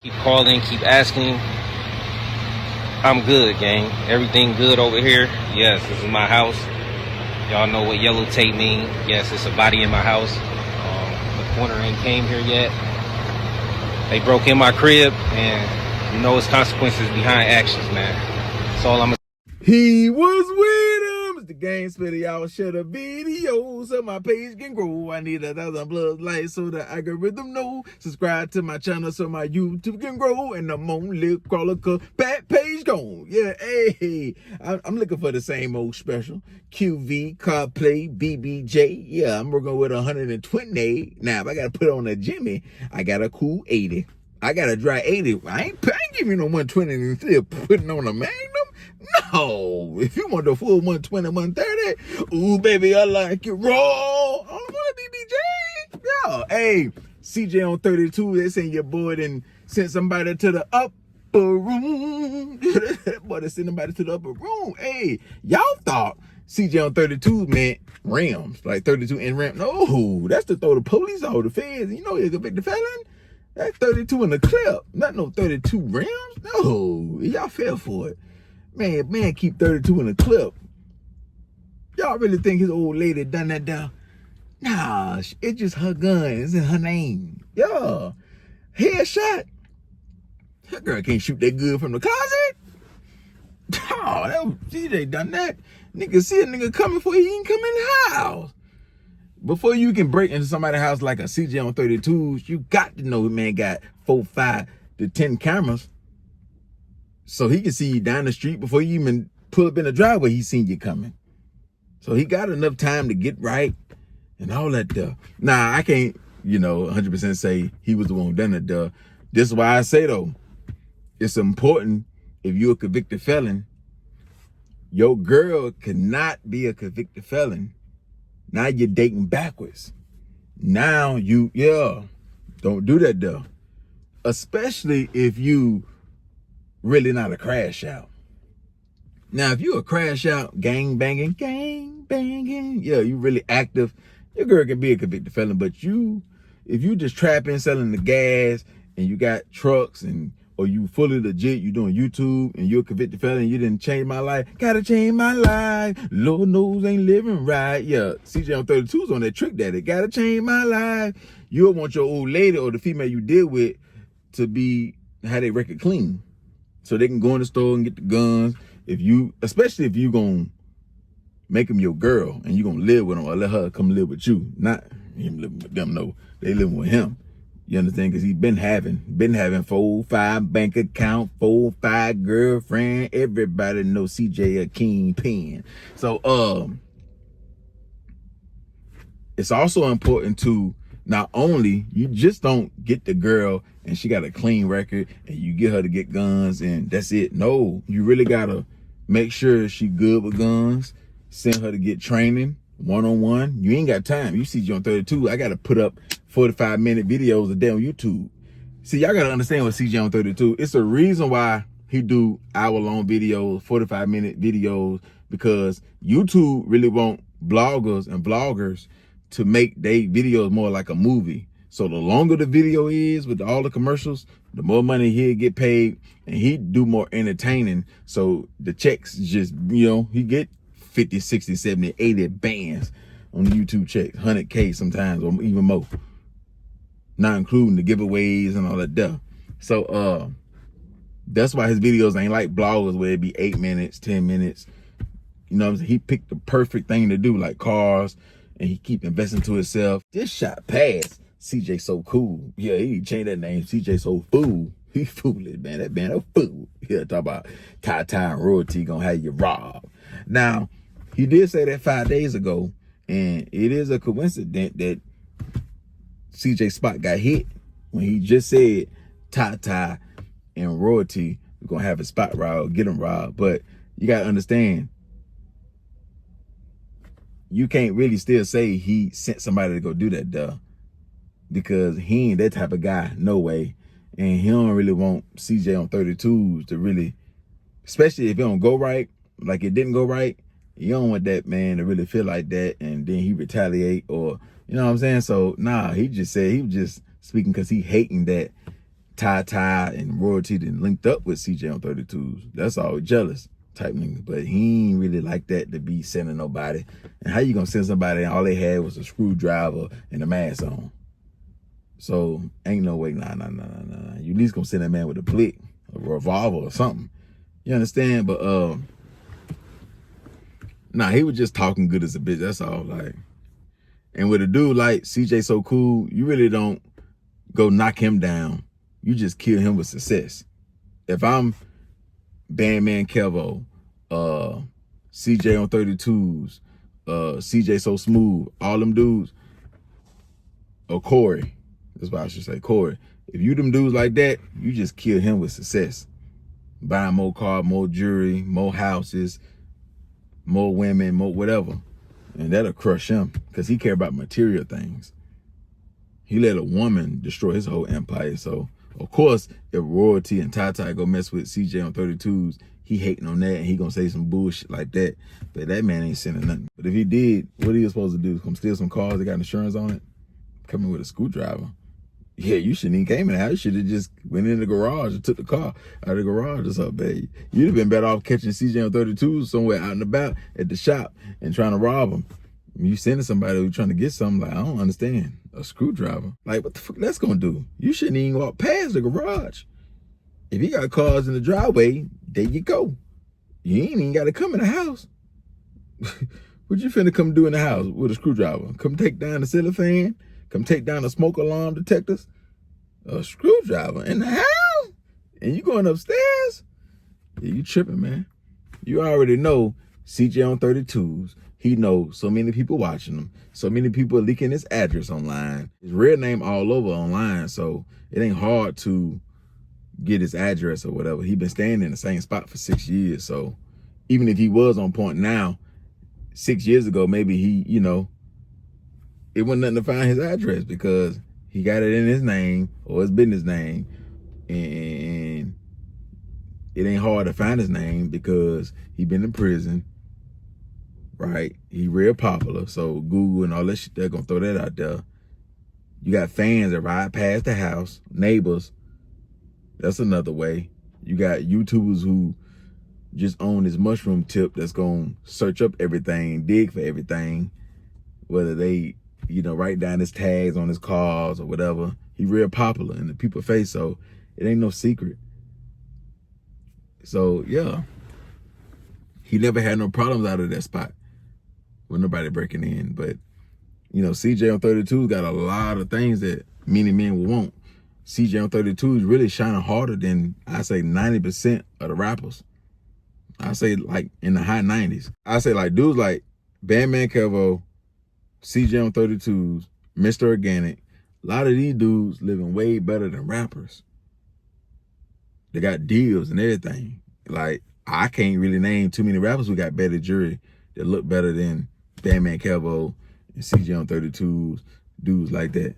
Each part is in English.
Keep calling, keep asking. I'm good, gang. Everything good over here. Yes, this is my house. Y'all know what yellow tape mean. Yes, it's a body in my house. The corner ain't came here yet. They broke in my crib, and you know it's consequences behind actions, man. That's all I'm. He was with him. It's the game spitter. Y'all share the video so my page can grow. I need 1,000 blood likes so the algorithm know. Subscribe to my channel so my YouTube can grow. And I'm on Lip Crawler cause back page gone. Yeah, hey, I'm looking for the same old special. QV, CarPlay, BBJ. Yeah, I'm working with 120. Now, if I got to put on a Jimmy, I got a cool 80. I got a dry 80. I ain't giving you no 120 and still putting on a Magnum. No, if you want the full 120, 130, ooh, baby, I like it raw. I don't want a BBJ. Yeah, hey, CJ on 32, they saying your boy done sent somebody to the upper room. That boy done sent somebody to the upper room. Hey, y'all thought CJ on 32 meant rims, like 32 in rim. No, that's to throw the police off the feds. You know you're gonna the felon. That's 32 in the clip, not no 32 rims. No, y'all fell for it. Man, keep 32 in the clip. Y'all really think his old lady done that down? Nah, it's just her gun. It's in her name. Yeah. Headshot. That girl can't shoot that good from the closet. Oh, that CJ done that. Nigga see a nigga coming before he even come in the house. Before you can break into somebody's house like a CJ on 32s, you got to know the man got 4, 5 to 10 cameras. So he can see you down the street before you even pull up in the driveway, he seen you coming. So he got enough time to get right and all that stuff. Nah, I can't, 100% say he was the one who done it. This is why I say, though, it's important if you're a convicted felon, your girl cannot be a convicted felon. Now you're dating backwards. Now don't do that, though. Especially if you really not a crash out. Now, if you a crash out, gang banging, yeah, you really active, your girl can be a convicted felon. But if you just trapping, selling the gas, and you got trucks, or you fully legit, you doing YouTube, and you're a convicted felon, you didn't change my life, gotta change my life, Lord knows ain't living right. Yeah, CJ on 32's on that trick daddy, gotta change my life. You'll want your old lady or the female you deal with to have their record clean, so they can go in the store and get the guns. Especially if you gonna make them your girl and you gonna live with them, or let her come live with you, not him living with them. No, they living with him. You understand? Because he been having 4, 5 bank account, 4, 5 girlfriend. Everybody know CJ a kingpin. So it's also important to not only you just don't get the girl and she got a clean record and you get her to get guns and that's it. No, you really gotta make sure she good with guns. Send her to get training one-on-one. You ain't got time. You see on 32, I gotta put up 45-minute videos a day on YouTube. See, y'all gotta understand what CJ on 32. It's a reason why he do hour-long videos, 45-minute videos, because YouTube really want bloggers and vloggers to make their videos more like a movie. So the longer the video is with all the commercials, the more money he'll get paid, and he do more entertaining. So the checks just, he get 50, 60, 70, 80 bands on the YouTube checks, 100K sometimes, or even more. Not including the giveaways and all that stuff. So that's why his videos ain't like bloggers where it be 8 minutes, 10 minutes. You know what I'm saying? He picked the perfect thing to do, like cars, and he keep investing to himself. This shot passed. CJ so cool. Yeah, he changed that name. CJ so fool. He foolish, man. That man a fool. Yeah, talk about Ty and royalty gonna have you robbed. Now, he did say that 5 days ago, and it is a coincidence that CJ Spot got hit when he just said Ty and royalty are gonna have a spot robbed, get him robbed. But you gotta understand, you can't really still say he sent somebody to go do that, because he ain't that type of guy, no way. And he don't really want CJ on 32s to really, especially if it don't go right, like it didn't go right, you don't want that man to really feel like that and then he retaliate, or, you know what I'm saying? So, nah, he just said he was just speaking because he hating that Ty and Royalty then linked up with CJ on 32's. That's all jealous type nigga. But he ain't really like that to be sending nobody. And how you gonna send somebody and all they had was a screwdriver and a mask on? So ain't no way, nah. You at least gonna send that man with a blick, a revolver or something. You understand? But nah, he was just talking good as a bitch. That's all. Like, and with a dude like CJ So Cool, you really don't go knock him down. You just kill him with success. If I'm Bandman Kevo, CJ on 32's, CJ So Smooth, all them dudes, or Corey, that's why I should say Corey. If you them dudes like that, you just kill him with success. Buying more cars, more jewelry, more houses, more women, more whatever. And that'll crush him because he care about material things. He let a woman destroy his whole empire. So, of course, if Royalty and Ty go mess with CJ on 32's, he hating on that and he gonna say some bullshit like that. But that man ain't sending nothing. But if he did, what he was supposed to do? Come steal some cars that got insurance on it? Come in with a screwdriver. Yeah, you shouldn't even came in the house. You should have just went in the garage and took the car out of the garage or something, baby. You'd have been better off catching CJ on 32 somewhere out and about at the shop and trying to rob him. You sending somebody who's trying to get something, like, I don't understand. A screwdriver. Like, what the fuck that's gonna do? You shouldn't even walk past the garage. If you got cars in the driveway, there you go. You ain't even gotta come in the house. What you finna come do in the house with a screwdriver? Come take down the ceiling fan? Come take down the smoke alarm detectors? A screwdriver in the house? And you going upstairs? Yeah, you tripping, man. You already know CJ on 32's. He knows so many people watching him. So many people leaking his address online. His real name all over online. So it ain't hard to get his address or whatever. He been staying in the same spot for 6 years. So even if he was on point now, 6 years ago, maybe he, you know, it wasn't nothing to find his address because he got it in his name or his business name. And it ain't hard to find his name because he been in prison. Right, he real popular, so Google and all that shit, they're gonna throw that out there. You got fans that ride past the house, neighbors. That's another way. You got YouTubers who just own this mushroom tip that's gonna search up everything, dig for everything, whether they, you know, write down his tags on his cars or whatever. He real popular in the people's face, so it ain't no secret. So yeah, he never had no problems out of that spot with nobody breaking in. But, you know, CJ on 32's got a lot of things that many men will want. CJ on 32 is really shining harder than, I say, 90% of the rappers. I say like in the high 90s. I say like dudes like Bandman Kevo, CJ on 32's, Mr. Organic. A lot of these dudes living way better than rappers. They got deals and everything. Like, I can't really name too many rappers who got better jewelry that look better than Bandman Kevo and CJ on 32's, dudes like that.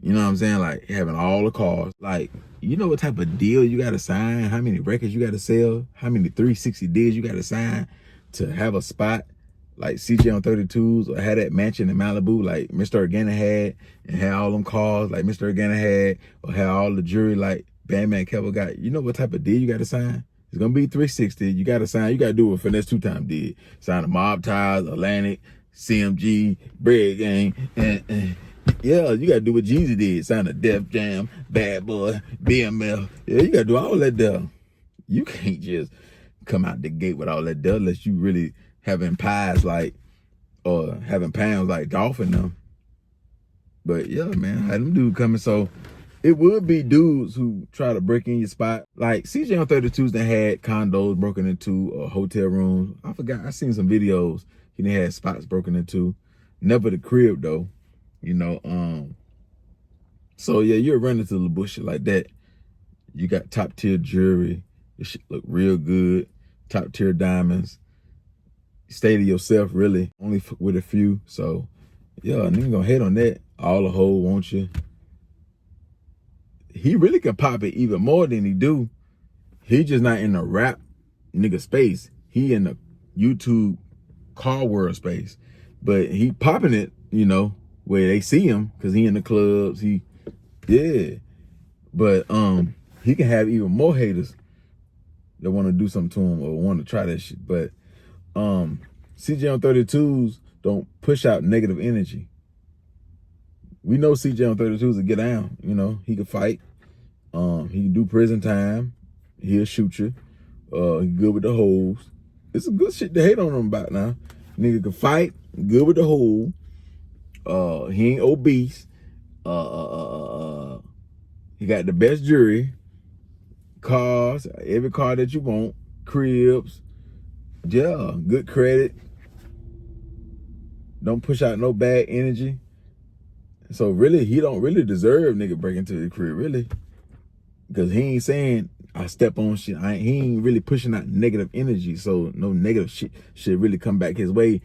You know what I'm saying? Like, having all the cars. Like, you know what type of deal you got to sign, how many records you got to sell, how many 360 deals you got to sign to have a spot like CJ on 32's or have that mansion in Malibu like Mr. Organic had and had all them cars like Mr. Organic had or had all the jewelry like Bandman Kevo got. You know what type of deal you got to sign? It's going to be 360. You got to sign. You got to do a finesse 2-time deal. Sign a Mob Ties, Atlantic, CMG, Bread Gang, and yeah, you got to do what Jeezy did. Sign a Def Jam, Bad Boy, BMF. Yeah, you got to do all that there. You can't just come out the gate with all that there unless you really having pies like, or having pounds like Dolphin them. But yeah, man, I had them dudes coming. So it would be dudes who try to break in your spot. Like CJ on 32's that had condos broken into or hotel rooms. I forgot, I seen some videos. He done had spots broken into. Never the crib though, you know. So yeah, you're running to the bullshit like that. You got top tier jewelry. This shit look real good. Top tier diamonds. Stay to yourself really, only with a few. So yeah, nigga gonna hate on that. All the hoe want you. He really can pop it even more than he do. He just not in the rap nigga space. He in the YouTube car world space. But he popping it, you know, where they see him, because he in the clubs. Yeah. But he can have even more haters that want to do something to him or want to try that shit. But CJ on 32s don't push out negative energy. We know CJ on 32s will get down. You know, he can fight. He can do prison time. He'll shoot you. He good with the hoes. It's some good shit to hate on him about now. Nigga can fight. Good with the hole. He ain't obese. He got the best jewelry, cars, every car that you want, cribs. Yeah, good credit. Don't push out no bad energy. So really, he don't really deserve nigga break into the crib, really. Because he ain't saying I step on shit. He ain't really pushing out negative energy. So no negative shit should really come back his way.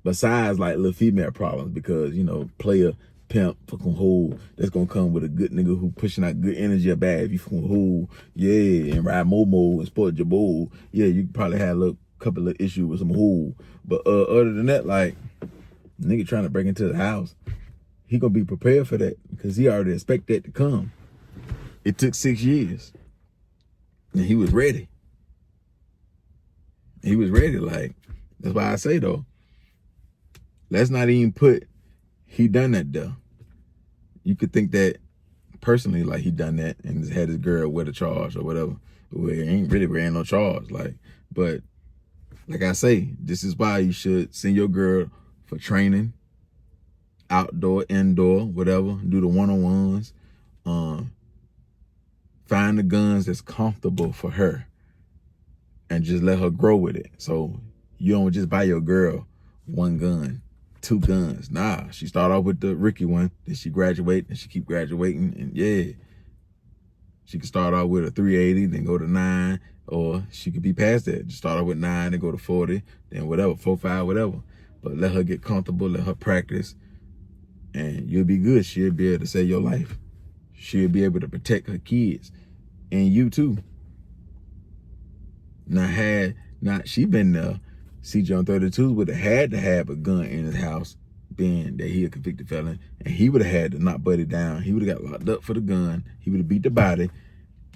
Besides like little female problems, because you know, player, pimp, fucking hoe, that's gonna come with a good nigga who pushing out good energy or bad. If you fucking hoe, yeah, and ride Momo and sport your bowl, yeah, you probably had a little couple of issues with some hoe. But other than that, like nigga trying to break into the house, he gonna be prepared for that because he already expect that to come. It took 6 years, and he was ready. He was ready. Like that's why I say though, let's not even put he done that though. You could think that personally, like he done that and had his girl with a charge or whatever. Well, he ain't really ran no charge. Like, but like I say, this is why you should send your girl for training, outdoor, indoor, whatever. Do the one-on-ones. Find the guns that's comfortable for her and just let her grow with it. So you don't just buy your girl one gun, 2 guns. Nah, she start off with the Ricky one, then she graduate, and she keep graduating, and yeah. She could start off with a 380, then go to 9, or she could be past that. Just start off with 9, then go to 40, then whatever, 45, whatever. But let her get comfortable, let her practice, and you'll be good. She'll be able to save your life. She'll be able to protect her kids, and you too. Now she been there. CJ on 32 would have had to have a gun in his house, being that he a convicted felon, and he would have had to knock Buddy down. He would have got locked up for the gun. He would have beat the body,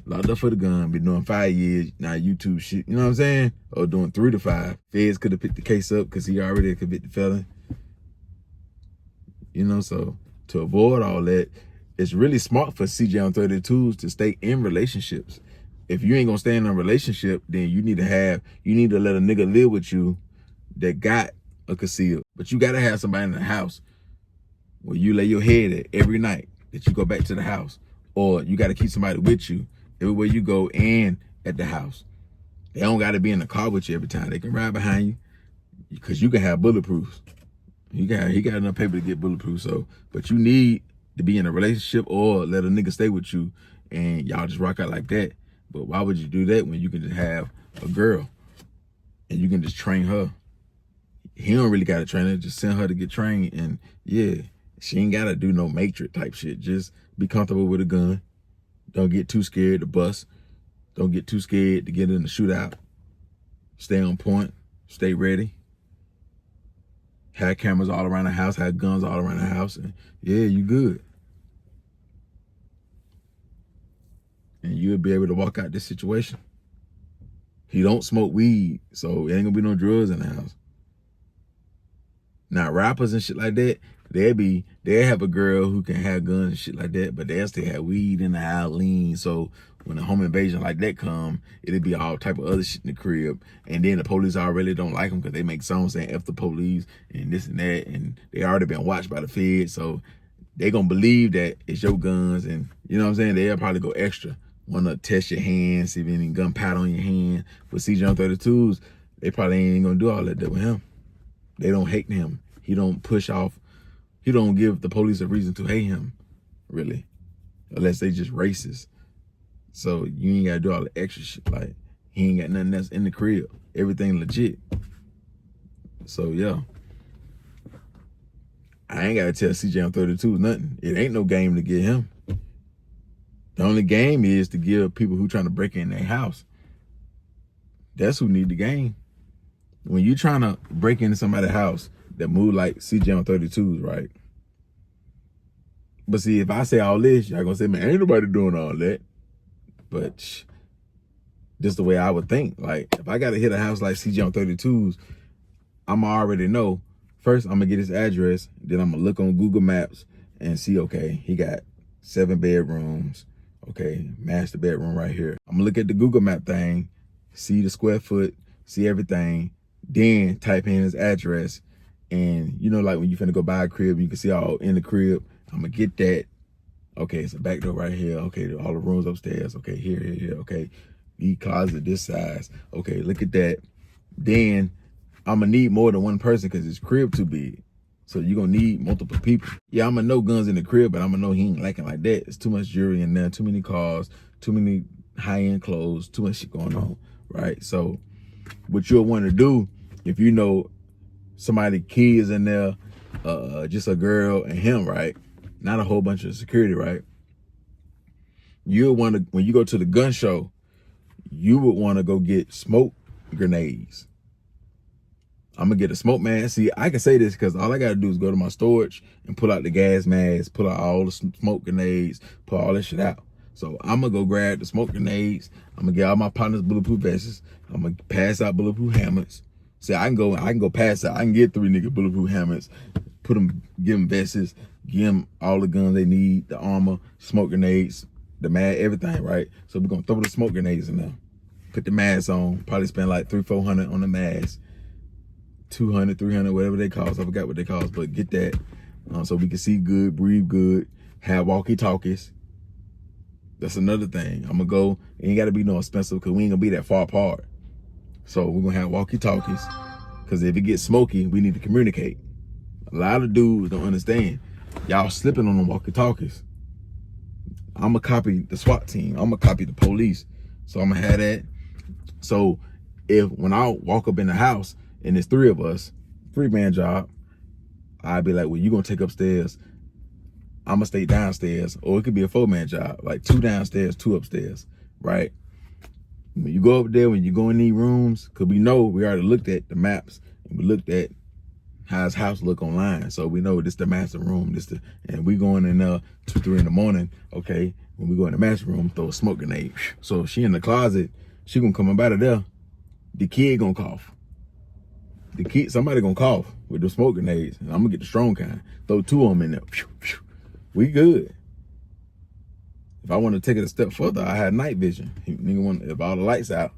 locked up for the gun, been doing 5 years, now YouTube shit, you know what I'm saying? Or doing 3 to 5. Feds could have picked the case up because he already a convicted felon. You know, so to avoid all that, it's really smart for CJ on 32s to stay in relationships. If you ain't gonna stay in a relationship, then you need to let a nigga live with you that got a conceal. But you gotta have somebody in the house where you lay your head at every night that you go back to the house. Or you gotta keep somebody with you everywhere you go and at the house. They don't gotta be in the car with you every time. They can ride behind you because you can have bulletproofs. He got enough paper to get bulletproof. So, but you need to be in a relationship or let a nigga stay with you and y'all just rock out like that. But why would you do that when you can just have a girl and you can just train her? He don't really got to train her, just send her to get trained. And yeah, she ain't got to do no matrix type shit. Just be comfortable with a gun. Don't get too scared to bust. Don't get too scared to get in the shootout. Stay on point, stay ready. Have cameras all around the house, have guns all around the house, and yeah, you good. And you'll be able to walk out this situation. He don't smoke weed, so it ain't gonna be no drugs in the house. Now rappers and shit like that, they'll have a girl who can have guns and shit like that, but they'll still have weed in the house, lean. So when a home invasion like that come, it'll be all type of other shit in the crib. And then the police already don't like them because they make songs saying F the police and this and that, and they already been watched by the feds, so they gonna believe that it's your guns, and you know what I'm saying? They'll probably go extra. Wanna test your hands, see if any gunpowder on your hand. With CJ on 32s, they probably ain't gonna do all that with him. They don't hate him. He don't push off. He don't give the police a reason to hate him, really, unless they just racist. So you ain't gotta do all the extra shit. Like, he ain't got nothing else in the crib. Everything legit. So yeah, I ain't gotta tell CJ on 32 nothing. It ain't no game to get him. The only game is to give people who trying to break in their house. That's who need the game. When you trying to break into somebody's house that move like CJ on 32s, right? But see, if I say all this, y'all gonna say, man, ain't nobody doing all that. But just the way I would think. Like, if I gotta hit a house like CJ on 32's, I'ma already know. First, I'm gonna get his address. Then I'm gonna look on Google Maps and see, okay, he got 7 bedrooms. Okay, master bedroom right here. I'm gonna look at the Google Map thing, see the square foot, see everything, then type in his address. And you know, like when you finna go buy a crib, you can see all in the crib. I'm gonna get that. Okay, it's a back door right here. Okay, all the rooms upstairs. Okay, here. Okay, the closet this size. Okay, look at that. Then I'm gonna need more than one person because his crib too big. So you're gonna need multiple people. Yeah, I'm gonna know guns in the crib, but I'm gonna know he ain't lacking like that. It's too much jewelry in there, too many cars, too many high-end clothes, too much shit going on, right? So what you'll want to do, if you know somebody kids in there, just a girl and him, right? Not a whole bunch of security, right? You'll want to, when you go to the gun show, you would want to go get smoke grenades. I'm gonna get a smoke mask. See, I can say this because all I gotta do is go to my storage and pull out the gas mask, pull out all the smoke grenades, pull all that shit out. So I'm gonna go grab the smoke grenades. I'm gonna get all my partners bulletproof vests. I'm gonna pass out bulletproof helmets. See, I can go pass out. I can get 3 niggas bulletproof helmets, give them vests, give them all the guns they need, the armor, smoke grenades, the mag, everything, right? So we're gonna throw the smoke grenades in there. Put the mask on, probably spend like $300-400 on the mask. 200, 300, whatever they cost. I forgot what they cost, but get that so we can see good, breathe good, have walkie-talkies. That's another thing. I'm gonna go, it ain't gotta be no expensive because we ain't gonna be that far apart. So we're gonna have walkie-talkies because if it gets smoky, we need to communicate. A lot of dudes don't understand. Y'all slipping on the walkie-talkies. I'm gonna copy the SWAT team. I'm gonna copy the police. So I'm gonna have that. So when I walk up in the house, and there's 3 of us, 3-man job, I'd be like, well, you gonna take upstairs, I'm gonna stay downstairs, or it could be a 4-man job, like 2 downstairs, 2 upstairs, right? When you go up there, when you go in these rooms, because we know we already looked at the maps, and we looked at how his house look online, so we know this the master room, and we going in 2, 3 in the morning, okay? When we go in the master room, throw a smoke grenade. So if she in the closet, she gonna come up out of there, the kid gonna cough. Somebody gonna cough with the smoke grenades, and I'm gonna get the strong kind. Throw 2 of them in there. We good. If I want to take it a step further, I had night vision. If all the lights out,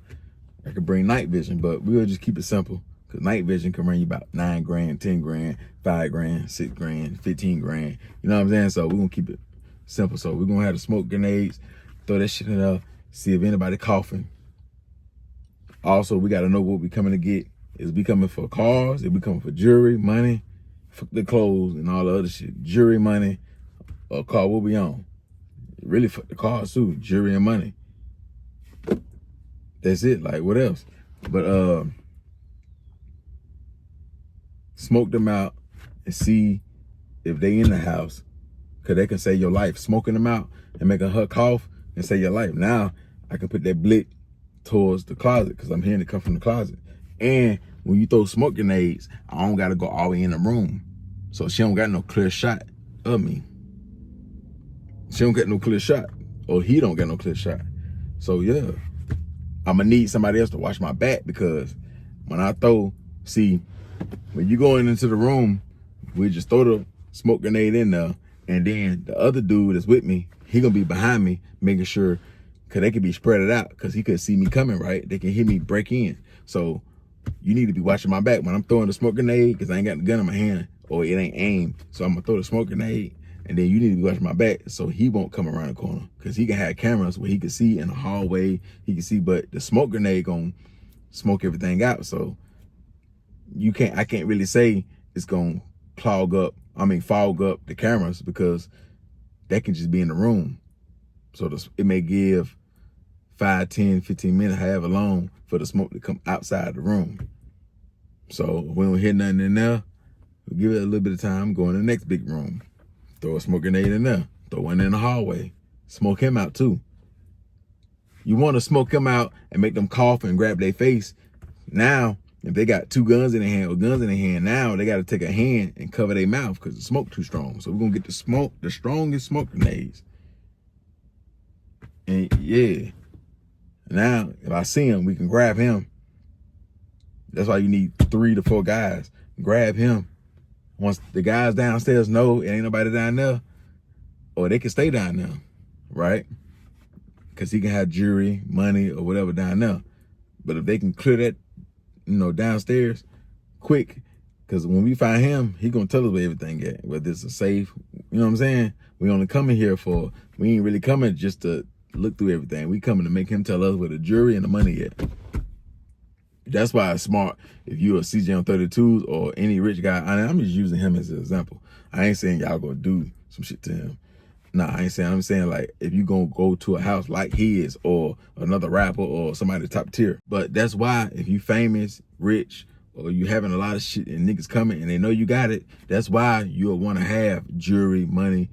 I could bring night vision, but we'll just keep it simple. Cause night vision can bring you about 9 grand, 10 grand, 5 grand, 6 grand, 15 grand. You know what I'm saying? So we're gonna keep it simple. So we're gonna have the smoke grenades, throw that shit in there, see if anybody coughing. Also, we gotta know what we coming to get. Is we coming for cars? Is we coming for jewelry, money, fuck the clothes and all the other shit? Jewelry, money, or car, what we on? Really fuck the cars too, jewelry and money. That's it, like what else? But smoke them out and see if they in the house, cause they can save your life. Smoking them out and making her cough and save your life. Now I can put that blick towards the closet cause I'm hearing it come from the closet. And when you throw smoke grenades, I don't gotta go all the way in the room. So she don't got no clear shot of me. She don't get no clear shot. Or he don't get no clear shot. So yeah, I'm gonna need somebody else to watch my back because when I throw, see, when you going into the room, we just throw the smoke grenade in there, and then the other dude that's with me, he gonna be behind me, making sure, cause they could be spread out, cause he could see me coming, right? They can hear me break in. So you need to be watching my back when I'm throwing the smoke grenade, cause I ain't got the gun in my hand, or it ain't aimed. So I'm gonna throw the smoke grenade, and then you need to be watching my back so he won't come around the corner, cause he can have cameras where he can see in the hallway, he can see, but the smoke grenade gonna smoke everything out. So I can't really say it's gonna fog up the cameras, because that can just be in the room. So it may give 5, 10, 15 minutes, however long, for the smoke to come outside the room. So we don't hear nothing in there, we give it a little bit of time, go in the next big room, throw a smoke grenade in there, throw one in the hallway, smoke him out too. You want to smoke him out and make them cough and grab their face. Now If they got two guns in their hand or guns in their hand now, they got to take a hand and cover their mouth because the smoke too strong. So we're going to get the strongest smoke grenades. And yeah, now if I see him, we can grab him. That's why you need 3 to 4 guys. Grab him. Once the guys downstairs know it ain't nobody down there, or they can stay down there, right? Because he can have jewelry, money, or whatever down there. But if they can clear that, downstairs quick, because when we find him, he gonna tell us where everything at, whether it's a safe, you know what I'm saying? We only coming here we ain't really coming just to look through everything. We coming to make him tell us where the jewelry and the money at. That's why it's smart if you're a CJ on 32s or any rich guy. I'm just using him as an example. I ain't saying y'all gonna do some shit to him. Nah, I ain't saying. I'm saying like if you gonna go to a house like his or another rapper or somebody top tier. But that's why if you famous, rich, or you having a lot of shit and niggas coming and they know you got it, that's why you'll want to have jewelry, money,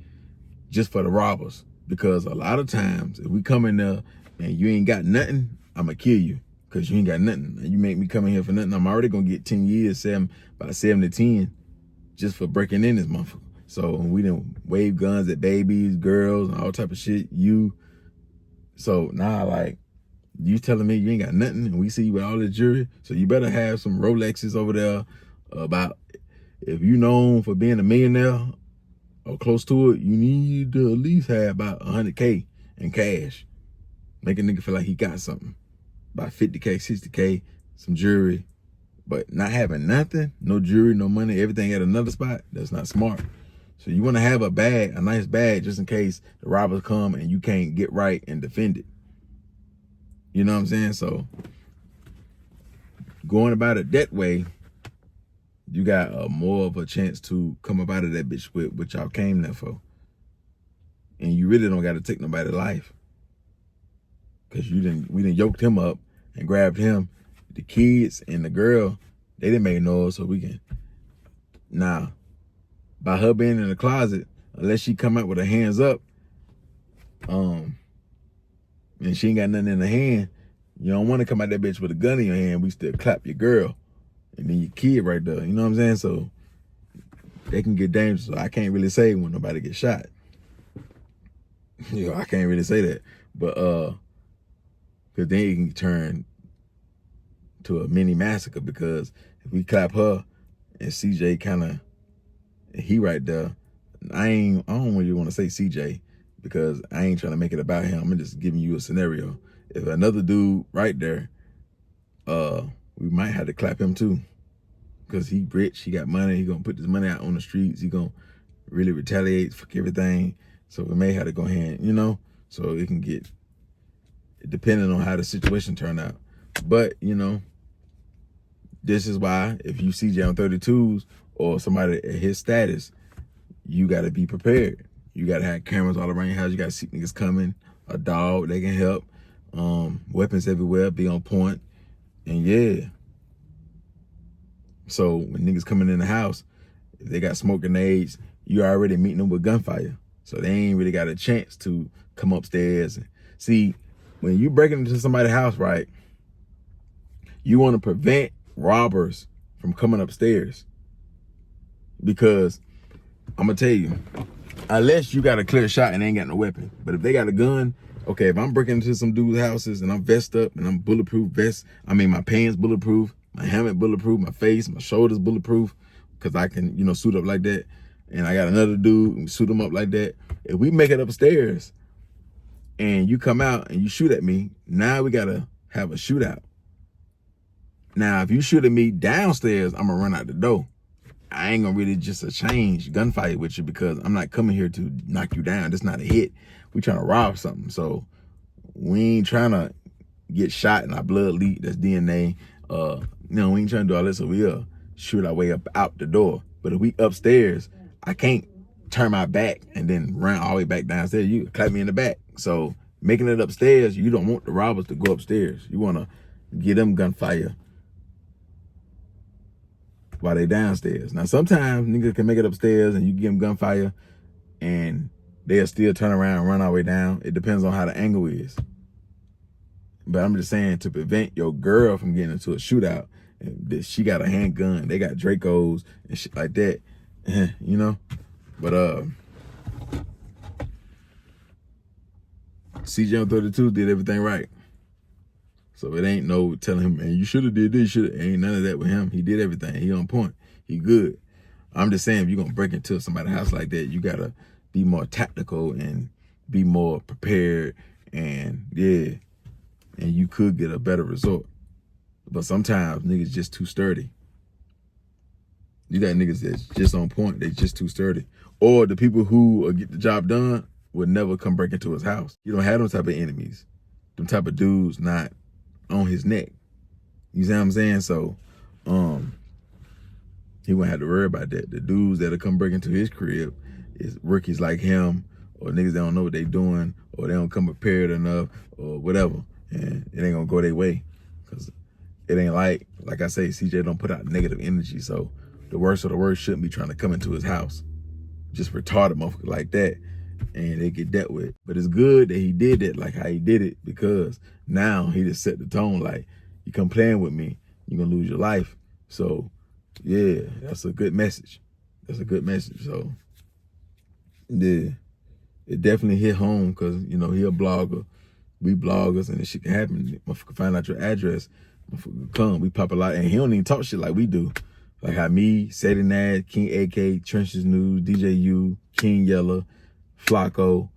just for the robbers. Because a lot of times if we come in there and you ain't got nothing, I'ma kill you. Because you ain't got nothing. You make me come in here for nothing, I'm already gonna get 10 years, about 7 to 10, just for breaking in this motherfucker. So we done wave guns at babies, girls, and all type of shit. So now like, you telling me you ain't got nothing and we see you with all the jewelry, so you better have some Rolexes over there. About, if you known for being a millionaire or close to it, you need to at least have about 100K in cash. Make a nigga feel like he got something. About 50K, 60K, some jewelry. But not having nothing, no jewelry, no money, everything at another spot, that's not smart. So you want to have a nice bag, just in case the robbers come and you can't get right and defend it. You know what I'm saying? So going about it that way, you got more of a chance to come up out of that bitch with what y'all came there for. And you really don't got to take nobody's life. Because we done yoked him up and grabbed him. The kids and the girl, they didn't make noise, so we can. Now, by her being in the closet, unless she come out with her hands up, and she ain't got nothing in her hand, you don't want to come out that bitch with a gun in your hand. We still clap your girl and then your kid right there. You know what I'm saying? So they can get dangerous. So I can't really say when nobody gets shot. I can't really say that. But because then it can turn to a mini massacre, because if we clap her and CJ he right there, I don't really want to say CJ because I ain't trying to make it about him. I'm just giving you a scenario. If another dude right there, we might have to clap him too, because he rich, he got money, he gonna put this money out on the streets, he gonna really retaliate, fuck everything. So we may have to go ahead, so it can get, depending on how the situation turn out. But, this is why if you CJ on 32s or somebody at his status, you got to be prepared. You got to have cameras all around your house. You got to see niggas coming, a dog, they can help. Weapons everywhere, be on point. And yeah. So when niggas coming in the house, if they got smoke grenades, you already meeting them with gunfire. So they ain't really got a chance to come upstairs. See, when you breaking into somebody's house, right, you want to prevent robbers from coming upstairs. Because I'm going to tell you, unless you got a clear shot and they ain't got no weapon. But if they got a gun, okay, if I'm breaking into some dude's houses and I'm vested up and I'm bulletproof vest, my pants bulletproof, my helmet bulletproof, my face, my shoulders bulletproof, because I can, suit up like that. And I got another dude and suit him up like that. If we make it upstairs and you come out and you shoot at me, now we got to have a shootout. Now, if you shoot at me downstairs, I'm going to run out the door. I ain't gonna really just change gunfight with you, because I'm not coming here to knock you down. That's not a hit. We trying to rob something. So we ain't trying to get shot and our blood leak. That's DNA. We ain't trying to do all this. So we'll shoot our way up out the door. But if we upstairs, I can't turn my back and then run all the way back downstairs. You clap me in the back. So making it upstairs, you don't want the robbers to go upstairs. You want to get them gunfire while they downstairs. Now, sometimes niggas can make it upstairs and you give them gunfire and they'll still turn around and run all the way down. It depends on how the angle is. But I'm just saying, to prevent your girl from getting into a shootout And she got a handgun. They got Dracos and shit like that. You know? But SH0T did everything right. So it ain't no telling him, man, you should have did this, ain't none of that with him. He did everything. He on point. He good. I'm just saying, if you're gonna break into somebody's house like that, you gotta be more tactical and be more prepared, and yeah, and you could get a better result. But sometimes niggas just too sturdy. You got niggas that's just on point. They just too sturdy. Or the people who get the job done would never come break into his house. You don't have them type of enemies. Them type of dudes not on his neck. You see what I'm saying? So, he wouldn't have to worry about that. The dudes that'll come break into his crib is rookies like him, or niggas that don't know what they doing, or they don't come prepared enough, or whatever. And it ain't gonna go their way. Cause it ain't like I say, CJ don't put out negative energy. So the worst of the worst shouldn't be trying to come into his house. Just retarded motherfucker like that. And they get dealt with. But it's good that he did that like how he did it, because now he just set the tone like, you come playing with me, you're gonna lose your life. So yeah, that's a good message. That's a good message. So yeah, it definitely hit home, because you know, he a blogger. We bloggers, and this shit can happen. Motherfucker find out your address, motherfucker come, we pop a lot, and he don't even talk shit like we do. Like how me, 32’S, King AK, Trenches News, DJU, King Yella, Flacco,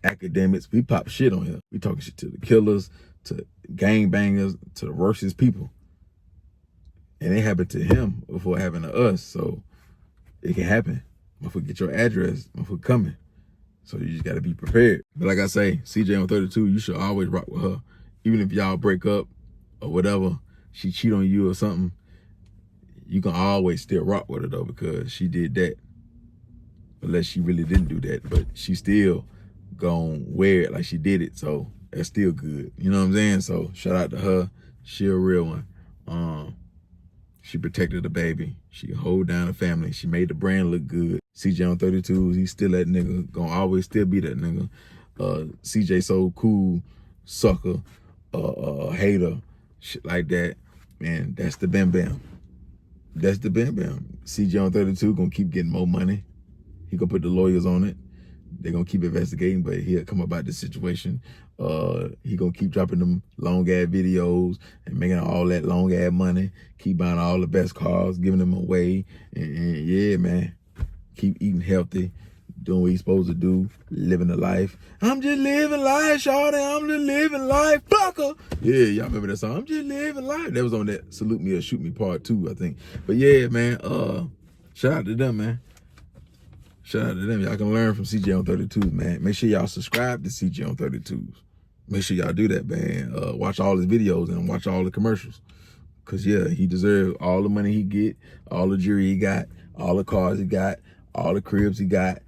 academics, we pop shit on here. We talking shit to the killers, to gangbangers, to the worstest people. And it happened to him before it happened to us. So it can happen. Motherfucker get your address, motherfucker coming. So you just gotta be prepared. But like I say, CJ0T, you should always rock with her. Even if y'all break up or whatever, she cheat on you or something, you can always still rock with her though, because she did that. Unless she really didn't do that, but she still gonna wear it like she did it. So that's still good. You know what I'm saying? So shout out to her. She a real one. She protected the baby. She hold down the family. She made the brand look good. CJ0T, he's still that nigga. Gonna always still be that nigga. CJ so cool, sucker, hater, shit like that. Man, that's the bam bam. That's the bam bam. CJ0T gonna keep getting more money. He gonna put the lawyers on it. They're gonna keep investigating, but he'll come about the situation. He gonna keep dropping them long ass videos and making all that long ass money. Keep buying all the best cars, giving them away. And yeah, man, keep eating healthy, doing what he's supposed to do, living the life. I'm just living life, shawty. I'm just living life, fucker. Yeah, y'all remember that song? I'm just living life. That was on that Salute Me or Shoot Me Part 2, I think. But yeah, man, shout out to them, man. Shout out to them. Y'all can learn from CJ0T, man. Make sure y'all subscribe to CJ0T. Make sure y'all do that, man. Watch all his videos and watch all the commercials. Cause yeah, he deserves all the money he get, all the jewelry he got, all the cars he got, all the cribs he got,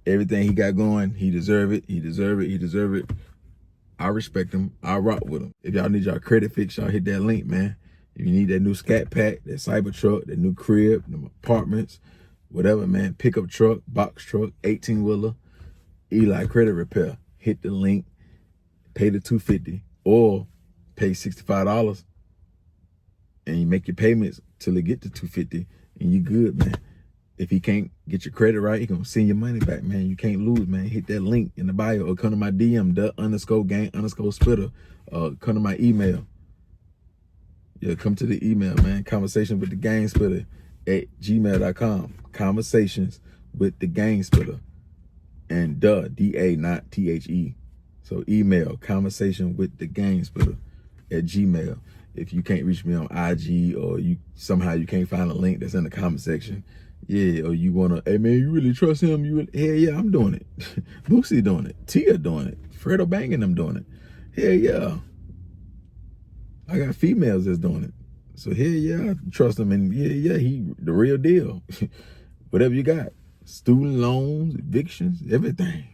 everything he got going. He deserve it. He deserve it. He deserve it. I respect him. I rock with him. If y'all need y'all credit fix, y'all hit that link, man. If you need that new Scat Pack, that Cybertruck, that new crib, them apartments, whatever, man, pickup truck, box truck, 18-wheeler, Eli Credit Repair. Hit the link, pay the $250 or pay $65 and you make your payments till it get to $250 and you good, man. If he can't get your credit right, he gonna send your money back, man. You can't lose, man. Hit that link in the bio or come to my DM, _gang_spitter. Come to my email. Yeah, come to the email, man. Conversation with the gang spitter at gmail.com. Conversations with the gang spitter. And DA, not THE. So email conversation with the gang spitter at Gmail. If you can't reach me on IG or you somehow you can't find a link that's in the comment section, yeah, or you wanna, hey man, you really trust him? Hell yeah, I'm doing it. Boosie doing it. Tia doing it. Fredo Banging them doing it. Hell yeah. I got females that's doing it. So hell yeah, I trust him, and yeah, he the real deal. Whatever you got. Student loans, evictions, everything.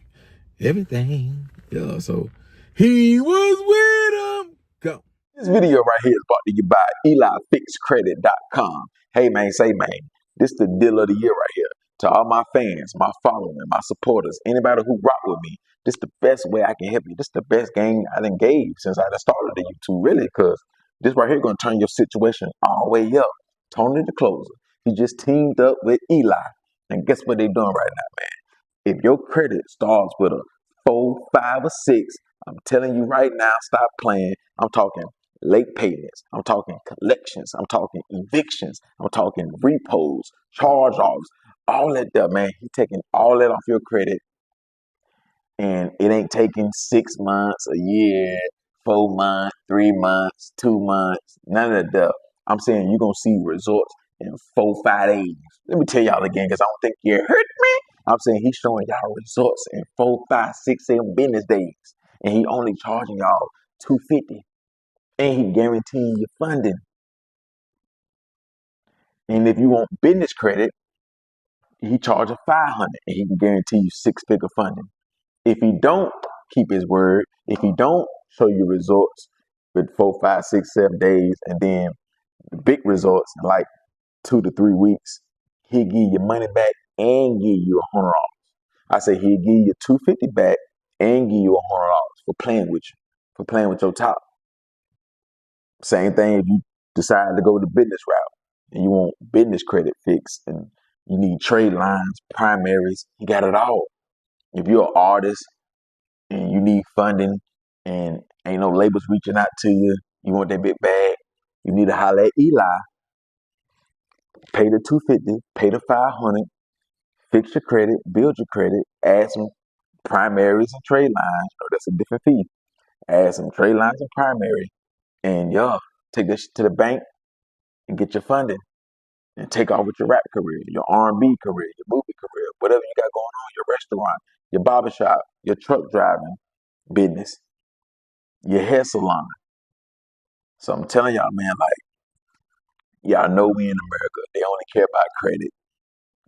Yeah, so he was with him. Go. This video right here is brought to you by EliFixCredit.com. Hey man, say man, this the deal of the year right here. To all my fans, my following, my supporters, anybody who rock with me, this the best way I can help you. This the best game I done gave since I done started the YouTube, really, because This right here gonna turn your situation all the way up. Tony the Closer. He just teamed up with Eli. And guess what they doing right now, man? If your credit starts with a 4, 5, or 6, I'm telling you right now, stop playing. I'm talking late payments. I'm talking collections. I'm talking evictions. I'm talking repos, charge-offs, all that there, man. He taking all that off your credit, and it ain't taking 6 months, a year, 4 months, 3 months, 2 months, none of that. I'm saying you're gonna see results in 4, 5 days. Let me tell y'all again, because I don't think you heard me. I'm saying he's showing y'all results in 4, 5, 6, 7 business days, and he only charging y'all $250, and he guaranteeing you funding. And if you want business credit, he charges $500, and he can guarantee you 6-figure funding. If he don't keep his word, if he don't show you results with 4, 5, 6, 7 days, and then the big results in like 2 to 3 weeks, he'll give you money back and give you $100 off. I say he'll give you $250 back and give you $100 for playing with you, for playing with your top. Same thing if you decide to go the business route and you want business credit fixed and you need trade lines, primaries, he got it all. If you're an artist and you need funding and ain't no labels reaching out to you, you want that big bag, you need to holler at Eli. Pay the $250, pay the $500, fix your credit, build your credit, add some primaries and trade lines. Oh, that's a different fee. Add some trade lines and primary, and take this to the bank and get your funding, and take off with your rap career, your R&B career, your movie career, whatever you got going on, your restaurant, your barbershop, your truck driving business, your hair salon. So I'm telling y'all, man, like, y'all know we in America. They only care about credit.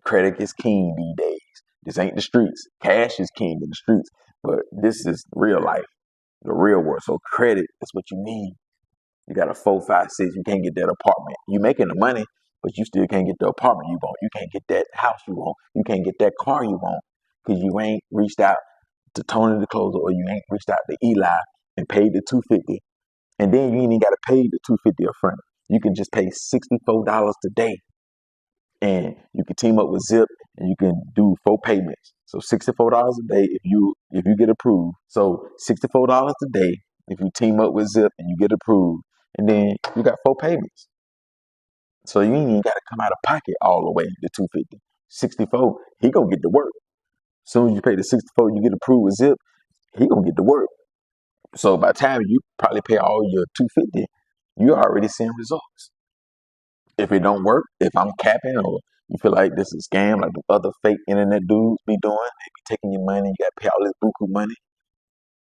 Credit is king these days. This ain't the streets. Cash is king in the streets, but this is real life, the real world. So credit is what you need. You got a 4, 5, 6. You can't get that apartment. You making the money, but you still can't get the apartment you want. You can't get that house you want. You can't get that car you want because you ain't reached out to Tony the Closer, or you ain't reached out to Eli and paid the $250. And then you ain't even got to pay the $250 up front. You can just pay $64 today, and you can team up with Zip, and you can do 4 payments. So $64 a day if you get approved. So $64 a day if you team up with Zip and you get approved, and then you got 4 payments. So you ain't even got to come out of pocket all the way to $250. 64, he gonna get to work. As soon as you pay the 64, you get approved with Zip, he gonna get to work. So by the time you probably pay all your $250, you're already seeing results. If it don't work, if I'm capping, or you feel like this is a scam, like the other fake internet dudes be doing, they be taking your money, you gotta pay all this buku money.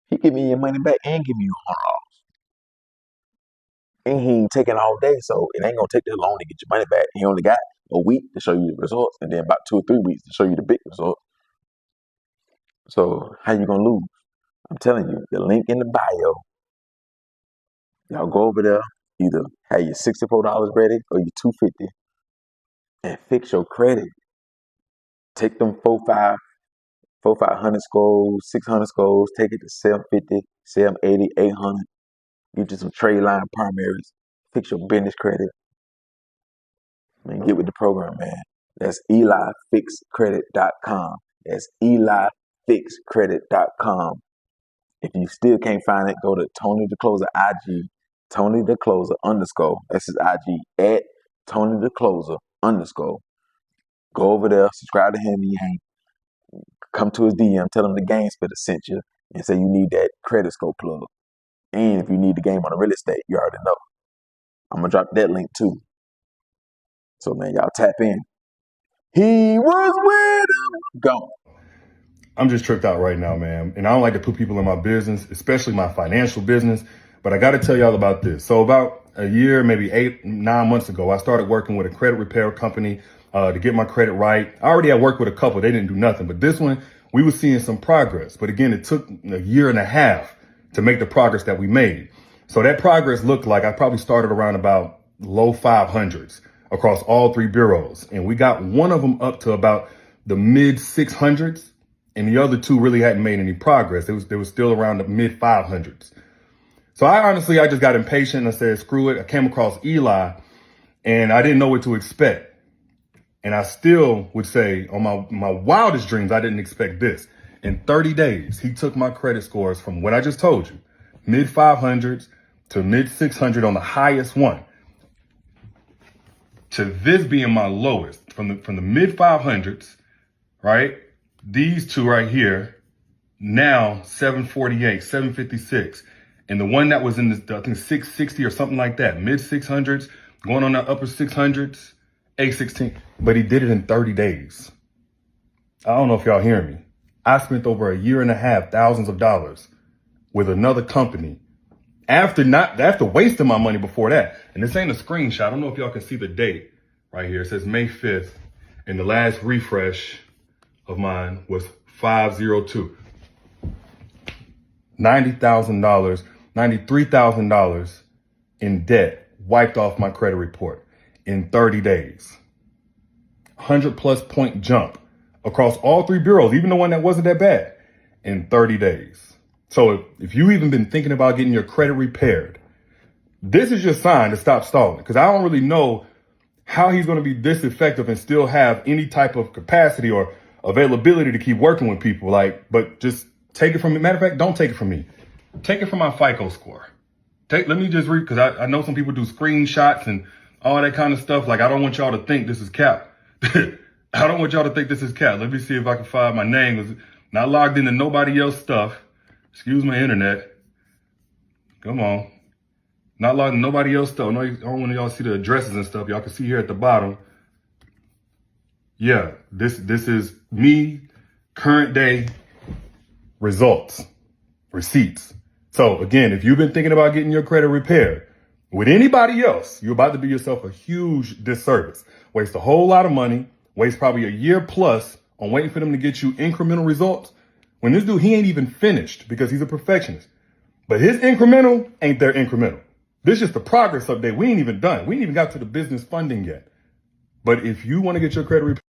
He give me your money back and give me $100. And he ain't taking all day, so it ain't gonna take that long to get your money back. He only got a week to show you the results, and then about 2 or 3 weeks to show you the big results. So how you gonna lose? I'm telling you, the link in the bio. Y'all go over there, either have your $64 ready or your $250, and fix your credit. Take them 500 scores, 600 scores, take it to 750, 780, 800. Get you some trade line primaries. Fix your business credit. Man, get with the program, man. That's EliFixCredit.com. That's EliFixCredit.com. If you still can't find it, go to Tony the Closer IG, Tony the Closer _. That's his IG at Tony the Closer _. Go over there, subscribe to him. He ain't come to his DM, tell him the Game Spitter sent you, and say you need that credit score plug. And if you need the game on the real estate, you already know. I'm gonna drop that link too. So man, y'all tap in. He was with him. Go. I'm just tripped out right now, man. And I don't like to put people in my business, especially my financial business. But I got to tell y'all about this. So about a year, maybe 8, 9 months ago, I started working with a credit repair company to get my credit right. I already had worked with a couple. They didn't do nothing. But this one, we were seeing some progress. But again, it took a year and a half to make the progress that we made. So that progress looked like I probably started around about low 500s across all 3 bureaus. And we got one of them up to about the mid 600s. And the other 2 really hadn't made any progress. They was still around the mid 500s. So I just got impatient and I said, screw it. I came across Eli and I didn't know what to expect. And I still would say on my wildest dreams, I didn't expect this. In 30 days, he took my credit scores from what I just told you, mid 500s to mid 600 on the highest one, to this being my lowest, from the mid 500s, right? These two right here, now 748, 756. And the one that was in the, I think 660 or something like that, mid 600s, going on the upper 600s, 816. But he did it in 30 days. I don't know if y'all hear me. I spent over a year and a half, thousands of dollars with another company after wasting my money before that. And this ain't a screenshot. I don't know if y'all can see the date right here. It says May 5th. And the last refresh of mine was 502. $90,000, $93,000 in debt wiped off my credit report in 30 days. 100+ point jump across all three bureaus, even the one that wasn't that bad, in 30 days. So if you even been thinking about getting your credit repaired, this is your sign to stop stalling, because I don't really know how he's going to be this effective and still have any type of capacity or availability to keep working with people. But just take it from me. Matter of fact, don't take it from me. Take it from my FICO score. Let me just read, because I know some people do screenshots and all that kind of stuff. I don't want y'all to think this is cap. I don't want y'all to think this is cap. Let me see if I can find my name. It's not logged into nobody else's stuff. Excuse my internet. Come on. Not logged into nobody else's stuff. I don't want y'all to see the addresses and stuff. Y'all can see here at the bottom. Yeah, this is me, current day results, receipts. So again, if you've been thinking about getting your credit repaired with anybody else, you're about to do yourself a huge disservice. Waste a whole lot of money, waste probably a year plus on waiting for them to get you incremental results. When this dude, he ain't even finished because he's a perfectionist. But his incremental ain't their incremental. This is just the progress update. We ain't even done. We ain't even got to the business funding yet. But if you want to get your credit repaired,